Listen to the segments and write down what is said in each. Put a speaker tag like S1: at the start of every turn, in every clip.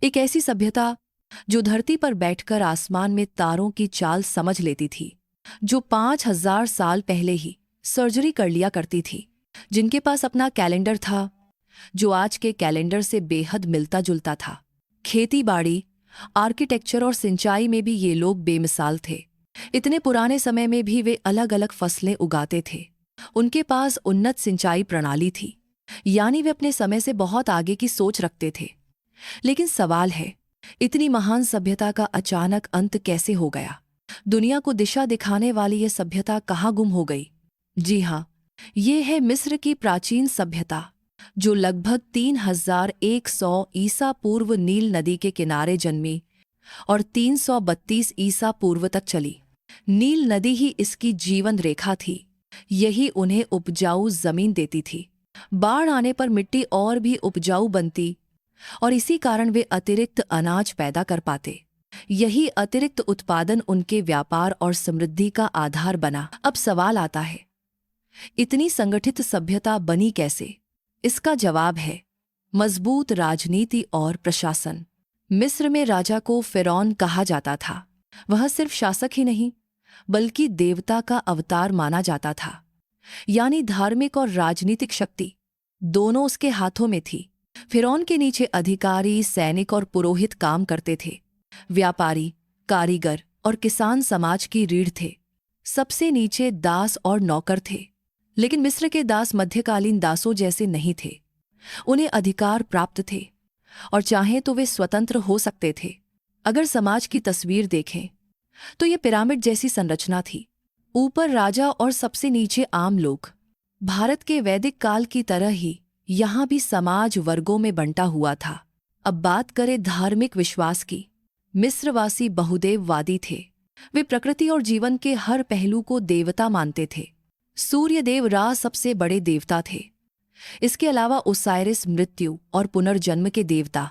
S1: एक ऐसी सभ्यता जो धरती पर बैठकर आसमान में तारों की चाल समझ लेती थी, जो 5,000 साल पहले ही सर्जरी कर लिया करती थी, जिनके पास अपना कैलेंडर था जो आज के कैलेंडर से बेहद मिलता जुलता था। खेती बाड़ी, आर्किटेक्चर और सिंचाई में भी ये लोग बेमिसाल थे। इतने पुराने समय में भी वे अलग अलग फसलें उगाते थे। उनके पास उन्नत सिंचाई प्रणाली थी, यानी वे अपने समय से बहुत आगे की सोच रखते थे। लेकिन सवाल है, इतनी महान सभ्यता का अचानक अंत कैसे हो गया? दुनिया को दिशा दिखाने वाली यह सभ्यता कहाँ गुम हो गई? जी हाँ, ये है मिस्र की प्राचीन सभ्यता, जो लगभग 3100 ईसा पूर्व नील नदी के किनारे जन्मी और 332 ईसा पूर्व तक चली। नील नदी ही इसकी जीवन रेखा थी। यही उन्हें उपजाऊ जमीन देती थी। बाढ़ आने पर मिट्टी और भी उपजाऊ बनती और इसी कारण वे अतिरिक्त अनाज पैदा कर पाते। यही अतिरिक्त उत्पादन उनके व्यापार और समृद्धि का आधार बना। अब सवाल आता है, इतनी संगठित सभ्यता बनी कैसे? इसका जवाब है मजबूत राजनीति और प्रशासन। मिस्र में राजा को फिरौन कहा जाता था। वह सिर्फ शासक ही नहीं, बल्कि देवता का अवतार माना जाता था। यानी धार्मिक और राजनीतिक शक्ति दोनों उसके हाथों में थी। फिरौन के नीचे अधिकारी, सैनिक और पुरोहित काम करते थे। व्यापारी, कारीगर और किसान समाज की रीढ़ थे। सबसे नीचे दास और नौकर थे। लेकिन मिस्र के दास मध्यकालीन दासों जैसे नहीं थे। उन्हें अधिकार प्राप्त थे और चाहें तो वे स्वतंत्र हो सकते थे। अगर समाज की तस्वीर देखें तो ये पिरामिड जैसी संरचना थी। ऊपर राजा और सबसे नीचे आम लोग। भारत के वैदिक काल की तरह ही यहाँ भी समाज वर्गों में बंटा हुआ था। अब बात करें धार्मिक विश्वास की। मिस्रवासी बहुदेववादी थे। वे प्रकृति और जीवन के हर पहलू को देवता मानते थे। सूर्यदेव रा सबसे बड़े देवता थे। इसके अलावा ओसाइरिस मृत्यु और पुनर्जन्म के देवता,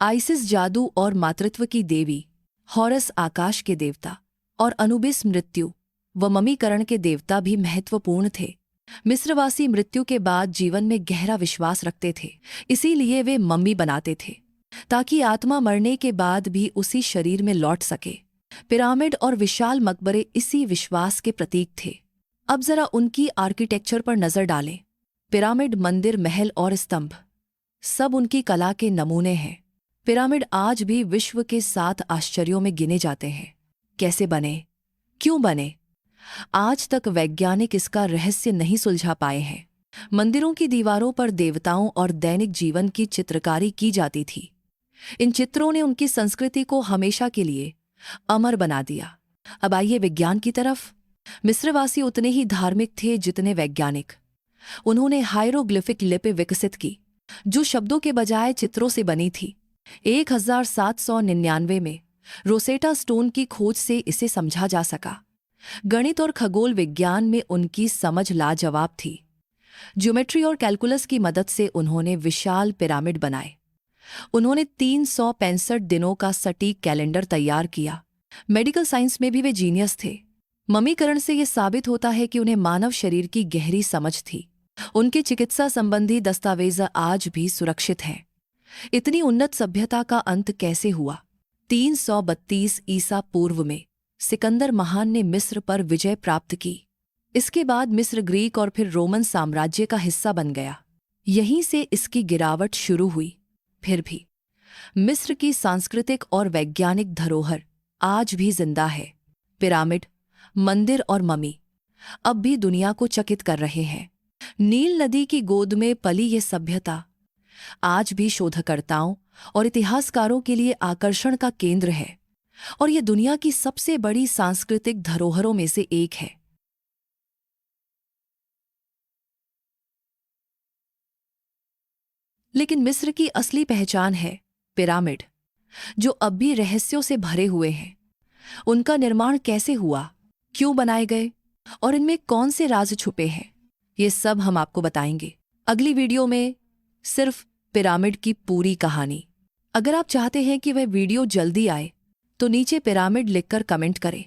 S1: आइसिस जादू और मातृत्व की देवी, हॉरस आकाश के देवता और अनुबिस मृत्यु व ममीकरण के देवता भी महत्वपूर्ण थे। मिस्रवासी मृत्यु के बाद जीवन में गहरा विश्वास रखते थे। इसीलिए वे मम्मी बनाते थे ताकि आत्मा मरने के बाद भी उसी शरीर में लौट सके। पिरामिड और विशाल मकबरे इसी विश्वास के प्रतीक थे। अब जरा उनकी आर्किटेक्चर पर नजर डालें। पिरामिड, मंदिर, महल और स्तंभ सब उनकी कला के नमूने हैं। पिरामिड आज भी विश्व के 7 आश्चर्यों में गिने जाते हैं। कैसे बने? क्यों बने? आज तक वैज्ञानिक इसका रहस्य नहीं सुलझा पाए हैं। मंदिरों की दीवारों पर देवताओं और दैनिक जीवन की चित्रकारी की जाती थी। इन चित्रों ने उनकी संस्कृति को हमेशा के लिए अमर बना दिया। अब आइए विज्ञान की तरफ। मिस्रवासी उतने ही धार्मिक थे जितने वैज्ञानिक। उन्होंने हायरोग्लिफिक लिपि विकसित की, जो शब्दों के बजाय चित्रों से बनी थी। 1799 में रोसेटा स्टोन की खोज से इसे समझा जा सका। गणित और खगोल विज्ञान में उनकी समझ लाजवाब थी। ज्योमेट्री और कैलकुलस की मदद से उन्होंने विशाल पिरामिड बनाए। उन्होंने 365 दिनों का सटीक कैलेंडर तैयार किया। मेडिकल साइंस में भी वे जीनियस थे। ममीकरण से यह साबित होता है कि उन्हें मानव शरीर की गहरी समझ थी। उनके चिकित्सा संबंधी दस्तावेज आज भी सुरक्षित हैं। इतनी उन्नत सभ्यता का अंत कैसे हुआ? 332 ईसा पूर्व में सिकंदर महान ने मिस्र पर विजय प्राप्त की। इसके बाद मिस्र ग्रीक और फिर रोमन साम्राज्य का हिस्सा बन गया। यहीं से इसकी गिरावट शुरू हुई। फिर भी मिस्र की सांस्कृतिक और वैज्ञानिक धरोहर आज भी जिंदा है। पिरामिड, मंदिर और ममी अब भी दुनिया को चकित कर रहे हैं। नील नदी की गोद में पली ये सभ्यता आज भी शोधकर्ताओं और इतिहासकारों के लिए आकर्षण का केंद्र है और यह दुनिया की सबसे बड़ी सांस्कृतिक धरोहरों में से एक है। लेकिन मिस्र की असली पहचान है पिरामिड, जो अब भी रहस्यों से भरे हुए हैं। उनका निर्माण कैसे हुआ, क्यों बनाए गए और इनमें कौन से राज छुपे हैं, ये सब हम आपको बताएंगे अगली वीडियो में। सिर्फ पिरामिड की पूरी कहानी। अगर आप चाहते हैं कि वह वीडियो जल्दी आए तो नीचे पिरामिड लिखकर कमेंट करें।